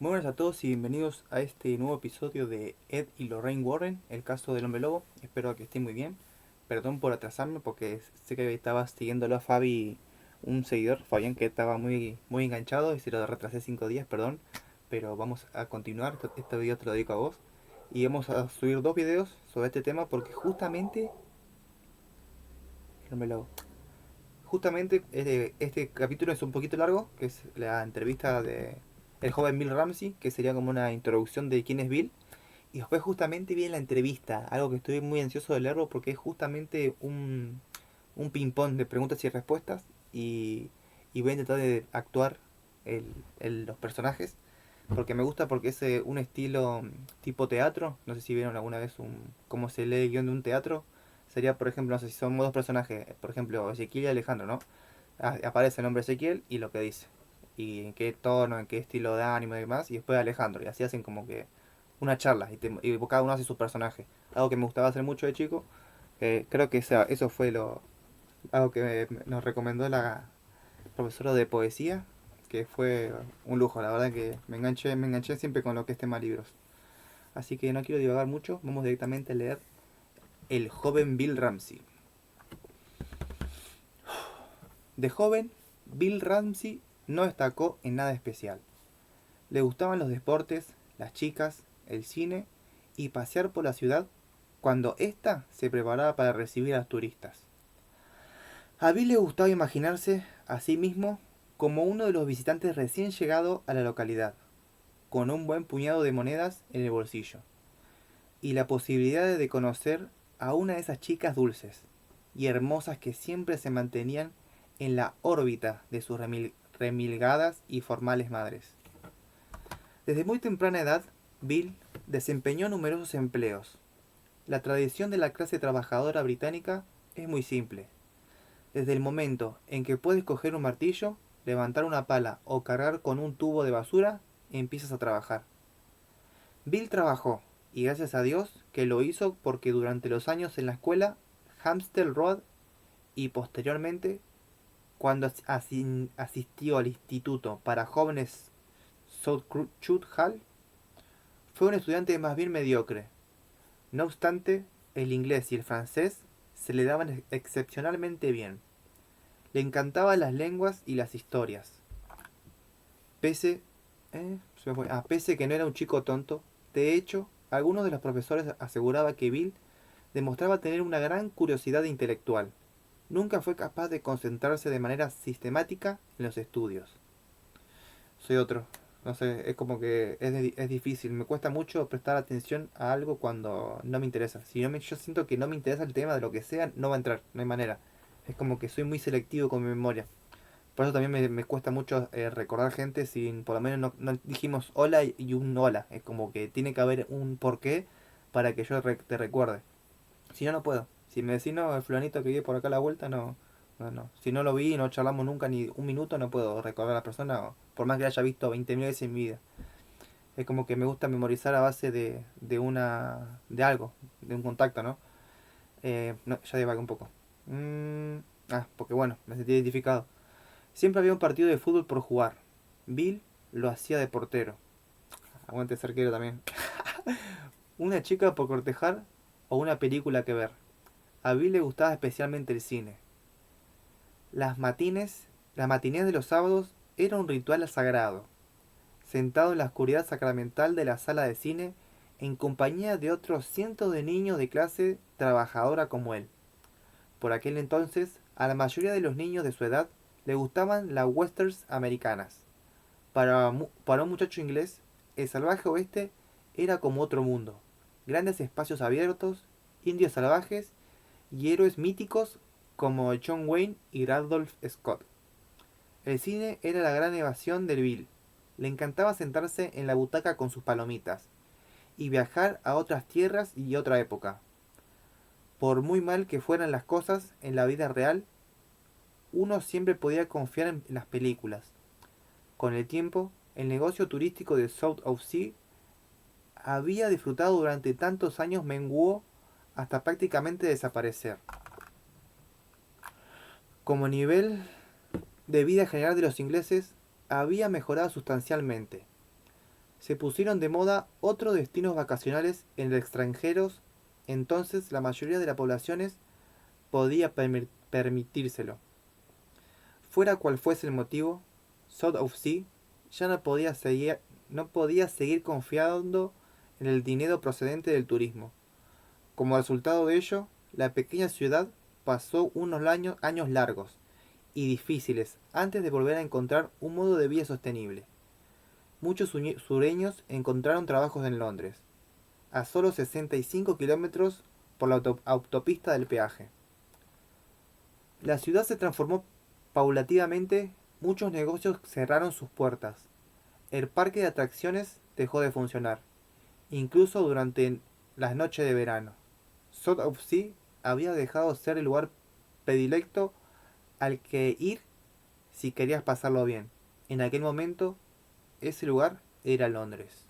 Muy buenas a todos y bienvenidos a este nuevo episodio de Ed y Lorraine Warren, el caso del hombre lobo. Espero que estén muy bien. Perdón por atrasarme porque sé que estaba siguiéndolo a Fabi, un seguidor, Fabián, que estaba muy enganchado y se lo retrasé 5 días, perdón. Pero vamos a continuar, este video te lo dedico a vos. Y vamos a subir dos videos sobre este tema porque justamente el hombre lobo. Justamente este capítulo es un poquito largo, que es la entrevista de el joven Bill Ramsey, que sería como una introducción de quién es Bill. Y después justamente viene la entrevista, algo que estoy muy ansioso de leerlo porque es justamente un ping-pong de preguntas y respuestas y voy a intentar de actuar los personajes porque me gusta porque es un estilo tipo teatro, no sé si vieron alguna vez cómo se lee el guión de un teatro, sería por ejemplo, no sé si son dos personajes, por ejemplo Ezequiel y Alejandro, ¿no? Aparece el nombre Ezequiel y lo que dice, y en qué tono, en qué estilo de ánimo y demás, y después Alejandro, y así hacen como que una charla y cada uno hace su personaje. Algo que me gustaba hacer mucho de chico. Creo que eso fue algo que nos recomendó la profesora de poesía, que fue un lujo. La verdad que me enganché siempre con lo que es tema libros. Así que no quiero divagar mucho, vamos directamente a leer El joven Bill Ramsey. De joven, Bill Ramsey no destacó en nada especial. Le gustaban los deportes, las chicas, el cine y pasear por la ciudad cuando ésta se preparaba para recibir a los turistas. A Bill le gustaba imaginarse a sí mismo como uno de los visitantes recién llegado a la localidad, con un buen puñado de monedas en el bolsillo, y la posibilidad de conocer a una de esas chicas dulces y hermosas que siempre se mantenían en la órbita de sus remilgadas y formales madres. Desde muy temprana edad, Bill desempeñó numerosos empleos. La tradición de la clase trabajadora británica es muy simple. Desde el momento en que puedes coger un martillo, levantar una pala o cargar con un tubo de basura, empiezas a trabajar. Bill trabajó, y gracias a Dios que lo hizo porque durante los años en la escuela Hampstead Road y posteriormente cuando asistió al instituto para jóvenes South Chute Hall, fue un estudiante más bien mediocre. No obstante, el inglés y el francés se le daban excepcionalmente bien. Le encantaban las lenguas y las historias. Pese, pese que no era un chico tonto, de hecho, algunos de los profesores aseguraban que Bill demostraba tener una gran curiosidad intelectual. Nunca fue capaz de concentrarse de manera sistemática en los estudios. Soy otro. No sé, es como que es difícil. Me cuesta mucho prestar atención a algo cuando no me interesa. Si no yo siento que no me interesa el tema de lo que sea, no va a entrar, no hay manera. Es como que soy muy selectivo con mi memoria. Por eso también me cuesta mucho recordar gente sin por lo menos no dijimos hola y un hola. Es como que tiene que haber un porqué para que yo te recuerde. Si no, no puedo. Si me decís no, el fulanito que vive por acá a la vuelta, no. No. Si no lo vi y no charlamos nunca ni un minuto, no puedo recordar a la persona, por más que la haya visto 20.000 veces en mi vida. Es como que me gusta memorizar a base de algo, de un contacto, ¿no? No, ya divagué un poco. Mm, porque bueno, me sentí identificado. Siempre había un partido de fútbol por jugar. Bill lo hacía de portero. Aguante ese arquero también. Una chica por cortejar o una película que ver. A Bill le gustaba especialmente el cine. Las matines, las matinés de los sábados era un ritual sagrado. Sentado en la oscuridad sacramental de la sala de cine, en compañía de otros cientos de niños de clase trabajadora como él. Por aquel entonces, a la mayoría de los niños de su edad le gustaban las westerns americanas. Para un muchacho inglés, el salvaje oeste era como otro mundo. Grandes espacios abiertos, indios salvajes y héroes míticos como John Wayne y Randolph Scott. El cine era la gran evasión del Bill. Le encantaba sentarse en la butaca con sus palomitas y viajar a otras tierras y otra época. Por muy mal que fueran las cosas en la vida real, uno siempre podía confiar en las películas. Con el tiempo, el negocio turístico de South of Sea había disfrutado durante tantos años menguó hasta prácticamente desaparecer. Como nivel de vida general de los ingleses había mejorado sustancialmente. se pusieron de moda otros destinos vacacionales en el extranjero, entonces la mayoría de las poblaciones podía permitírselo. Fuera cual fuese el motivo, South of Sea ya no podía seguir confiando en el dinero procedente del turismo. Como resultado de ello, la pequeña ciudad pasó unos años largos y difíciles antes de volver a encontrar un modo de vida sostenible. Muchos sureños encontraron trabajos en Londres, a solo 65 kilómetros por la autopista del peaje. La ciudad se transformó paulatinamente, muchos negocios cerraron sus puertas, el parque de atracciones dejó de funcionar, incluso durante las noches de verano. South of Sea había dejado de ser el lugar predilecto al que ir si querías pasarlo bien. En aquel momento, ese lugar era Londres.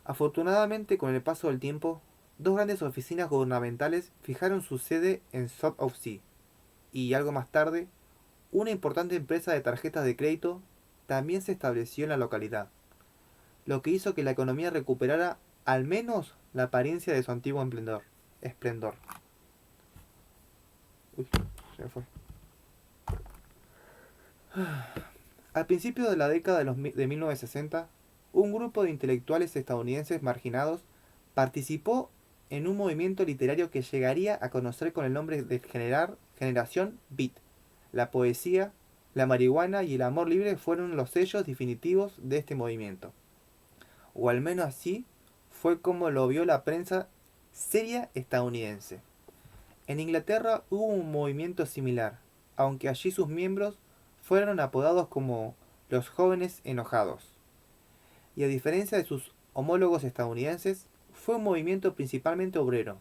Afortunadamente, con el paso del tiempo, dos grandes oficinas gubernamentales fijaron su sede en South of Sea, y algo más tarde, una importante empresa de tarjetas de crédito también se estableció en la localidad, lo que hizo que la economía recuperara al menos la apariencia de su antiguo esplendor. Uy, se me fue. Al principio de la década de 1960, un grupo de intelectuales estadounidenses marginados participó en un movimiento literario que llegaría a conocer con el nombre de Generación Beat. La poesía, la marihuana y el amor libre fueron los sellos definitivos de este movimiento. O al menos así fue como lo vio la prensa seria estadounidense. En Inglaterra hubo un movimiento similar, aunque allí sus miembros fueron apodados como los jóvenes enojados. Y a diferencia de sus homólogos estadounidenses, fue un movimiento principalmente obrero.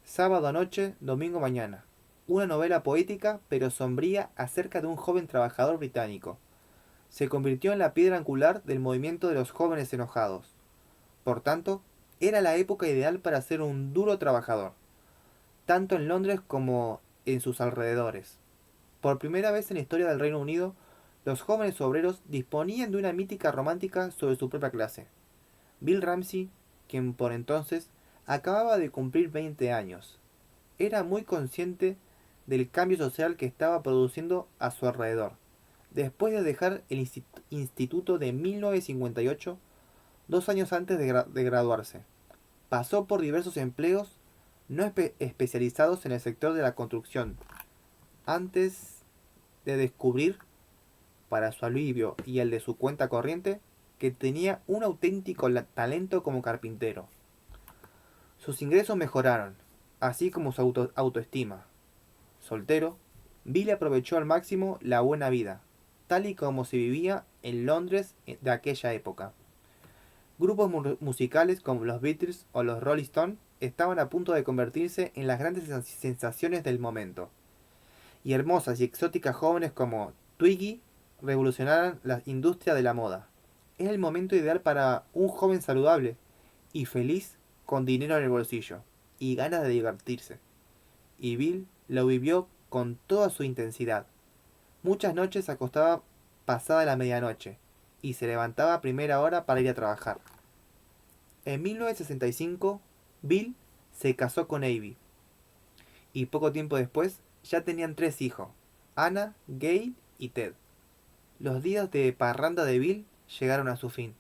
Sábado noche, domingo mañana. Una novela poética pero sombría acerca de un joven trabajador británico. Se convirtió en la piedra angular del movimiento de los jóvenes enojados. Por tanto, era la época ideal para ser un duro trabajador, tanto en Londres como en sus alrededores. Por primera vez en la historia del Reino Unido, los jóvenes obreros disponían de una mítica romántica sobre su propia clase. Bill Ramsey, quien por entonces acababa de cumplir 20 años, era muy consciente del cambio social que estaba produciendo a su alrededor. Después de dejar el instituto de 1958, 2 años antes de graduarse, pasó por diversos empleos no especializados en el sector de la construcción, antes de descubrir, para su alivio y el de su cuenta corriente, que tenía un auténtico talento como carpintero. Sus ingresos mejoraron, así como su autoestima. Soltero, Bill aprovechó al máximo la buena vida, tal y como se vivía en Londres de aquella época. Grupos musicales como los Beatles o los Rolling Stones estaban a punto de convertirse en las grandes sensaciones del momento, y hermosas y exóticas jóvenes como Twiggy revolucionaron la industria de la moda. Es el momento ideal para un joven saludable y feliz con dinero en el bolsillo y ganas de divertirse. Y Bill lo vivió con toda su intensidad. Muchas noches se acostaba pasada la medianoche y se levantaba a primera hora para ir a trabajar. En 1965, Bill se casó con Abby y poco tiempo después ya tenían 3 hijos, Anna, Gail y Ted. Los días de parranda de Bill llegaron a su fin.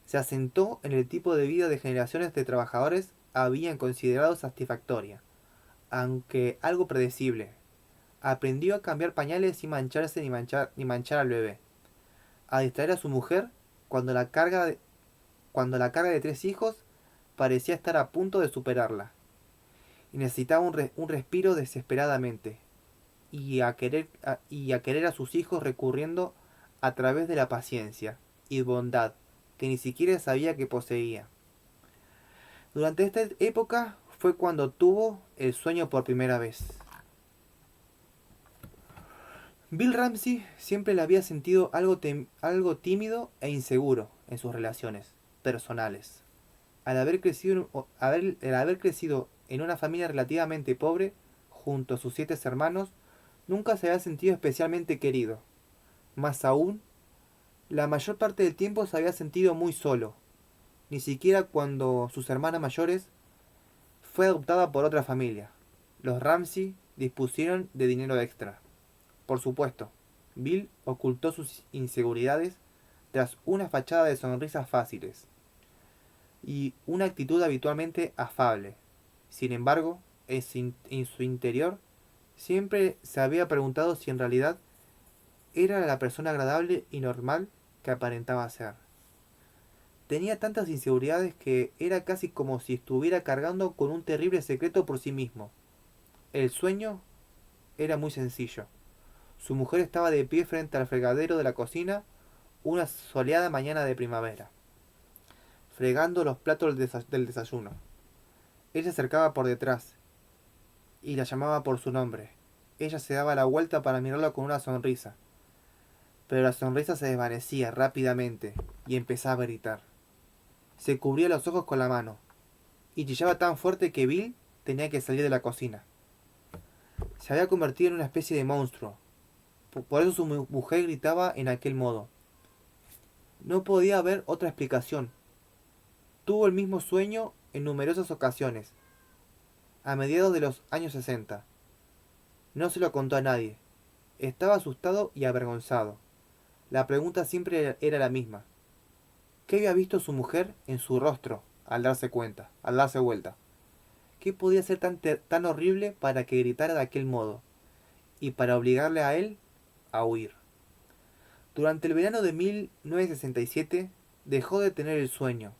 Se asentó en el tipo de vida de generaciones de trabajadores habían considerado satisfactoria, aunque algo predecible. Aprendió a cambiar pañales sin mancharse ni manchar al bebé, a distraer a su mujer cuando cuando la carga de 3 hijos parecía estar a punto de superarla, y necesitaba un respiro desesperadamente, y a querer a sus hijos recurriendo a través de la paciencia y bondad que ni siquiera sabía que poseía. Durante esta época fue cuando tuvo el sueño por primera vez. Bill Ramsey siempre le había sentido algo tímido e inseguro en sus relaciones personales. Al haber crecido en una familia relativamente pobre, junto a sus 7 hermanos, nunca se había sentido especialmente querido. Más aún, La mayor parte del tiempo se había sentido muy solo, ni siquiera cuando sus hermanas mayores fue adoptada por otra familia. Los Ramsey dispusieron de dinero extra. Por supuesto, Bill ocultó sus inseguridades tras una fachada de sonrisas fáciles y una actitud habitualmente afable. Sin embargo, en su interior siempre se había preguntado si en realidad era la persona agradable y normal que aparentaba ser. Tenía tantas inseguridades que era casi como si estuviera cargando con un terrible secreto por sí mismo. El sueño era muy sencillo. Su mujer estaba de pie frente al fregadero de la cocina una soleada mañana de primavera, fregando los platos del desayuno. Él se acercaba por detrás y la llamaba por su nombre. Ella se daba la vuelta para mirarlo con una sonrisa, pero la sonrisa se desvanecía rápidamente y empezaba a gritar. Se cubría los ojos con la mano y chillaba tan fuerte que Bill tenía que salir de la cocina. Se había convertido en una especie de monstruo. Por eso su mujer gritaba en aquel modo. No podía haber otra explicación. Tuvo el mismo sueño en numerosas ocasiones, a mediados de los años 60. No se lo contó a nadie. Estaba asustado y avergonzado. La pregunta siempre era la misma. ¿Qué había visto su mujer en su rostro al darse vuelta? ¿Qué podía ser tan horrible para que gritara de aquel modo y para obligarle a él a huir? Durante el verano de 1967 dejó de tener el sueño.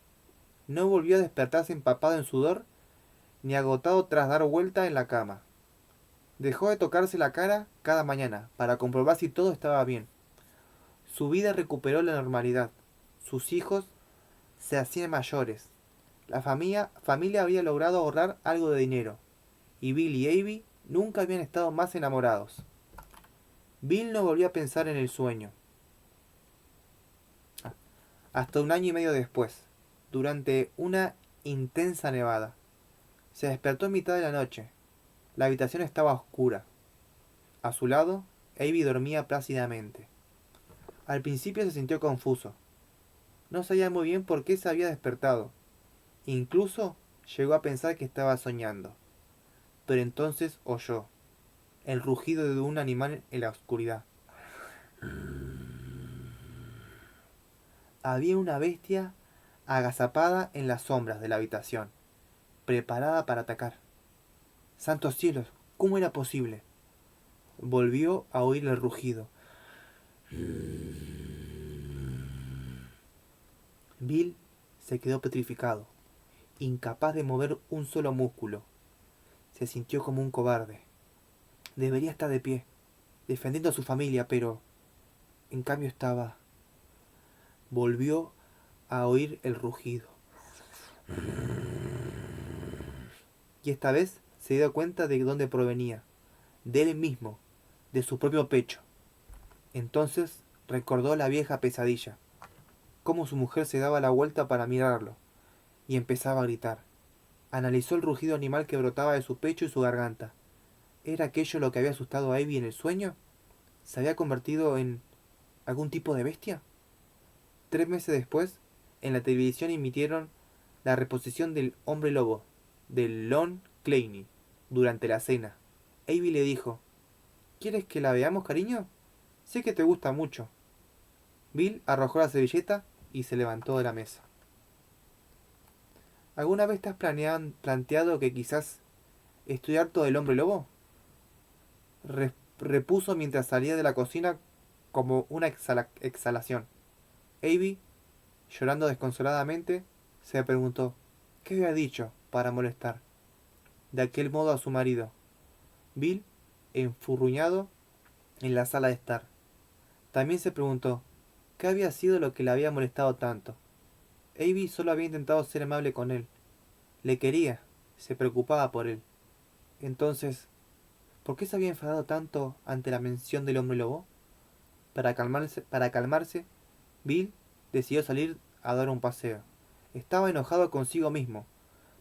No volvió a despertarse empapado en sudor ni agotado tras dar vuelta en la cama. Dejó de tocarse la cara cada mañana para comprobar si todo estaba bien. Su vida recuperó la normalidad. Sus hijos se hacían mayores. La familia había logrado ahorrar algo de dinero. Y Bill y Abby nunca habían estado más enamorados. Bill no volvió a pensar en el sueño. Hasta un año y medio después, durante una intensa nevada. Se despertó en mitad de la noche. La habitación estaba oscura. A su lado, Abby dormía plácidamente. Al principio se sintió confuso. No sabía muy bien por qué se había despertado. Incluso llegó a pensar que estaba soñando. Pero entonces oyó el rugido de un animal en la oscuridad. Había una bestia agazapada en las sombras de la habitación, preparada para atacar. ¡Santos cielos! ¿Cómo era posible? Volvió a oír el rugido. Bill se quedó petrificado, incapaz de mover un solo músculo. Se sintió como un cobarde. Debería estar de pie, defendiendo a su familia, pero en cambio estaba... Volvió a oír el rugido. Y esta vez se dio cuenta de dónde provenía. De él mismo, de su propio pecho. Entonces recordó la vieja pesadilla, cómo su mujer se daba la vuelta para mirarlo, y empezaba a gritar. Analizó el rugido animal que brotaba de su pecho y su garganta. ¿Era aquello lo que había asustado a Abby en el sueño? ¿Se había convertido en algún tipo de bestia? 3 meses después, en la televisión emitieron la reposición del Hombre Lobo, de Lon Chaney, durante la cena. Abby le dijo, ¿quieres que la veamos, cariño? Sé que te gusta mucho. Bill arrojó la servilleta y se levantó de la mesa. ¿Alguna vez te has planteado que quizás estoy harto del hombre lobo? Repuso mientras salía de la cocina como una exhalación. Abby, llorando desconsoladamente, se preguntó qué había dicho para molestar de aquel modo a su marido. Bill, enfurruñado en la sala de estar, también se preguntó qué había sido lo que le había molestado tanto. Abby solo había intentado ser amable con él. Le quería, se preocupaba por él. Entonces, ¿por qué se había enfadado tanto ante la mención del hombre lobo? Para calmarse, Bill decidió salir a dar un paseo. Estaba enojado consigo mismo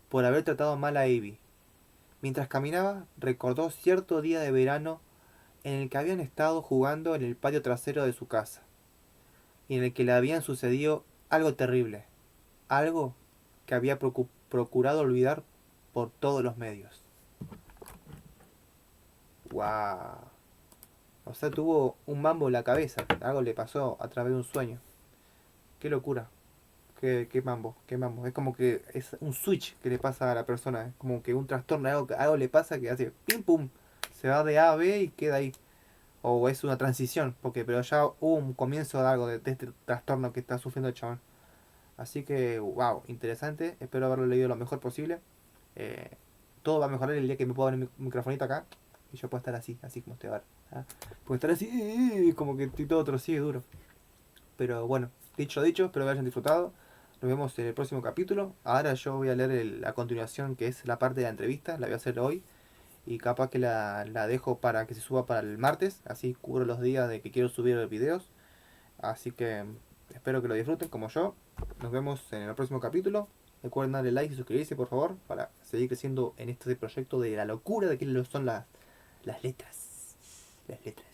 por haber tratado mal a Abby. Mientras caminaba, recordó cierto día de verano en el que habían estado jugando en el patio trasero de su casa. y en el que le habían sucedido algo terrible, algo que había procurado olvidar por todos los medios. ¡Wow! O sea, tuvo un mambo en la cabeza, algo le pasó a través de un sueño. ¡Qué locura! ¡Qué mambo! ¡Qué mambo! Es como que es un switch que le pasa a la persona, es como que un trastorno, algo le pasa que hace pim pum, se va de A a B y queda ahí. O es una transición, pero ya hubo un comienzo de algo de este trastorno que está sufriendo el chabón. Así que, wow, interesante. Espero haberlo leído lo mejor posible. Eh, Todo va a mejorar el día que me pueda poner mi microfonito acá y yo pueda estar así, así como estoy ahora. ¿Ah? Puedo estar así, como que estoy todo torcido y duro. Pero bueno, dicho lo dicho, espero que hayan disfrutado. Nos vemos en el próximo capítulo. Ahora yo voy a leer la continuación, que es la parte de la entrevista. La voy a hacer hoy. Y capaz que la dejo para que se suba para el martes. Así cubro los días de que quiero subir los videos. Así que espero que lo disfruten como yo. Nos vemos en el próximo capítulo. Recuerden darle like y suscribirse por favor para seguir creciendo en este proyecto de la locura de que son las letras. Las letras.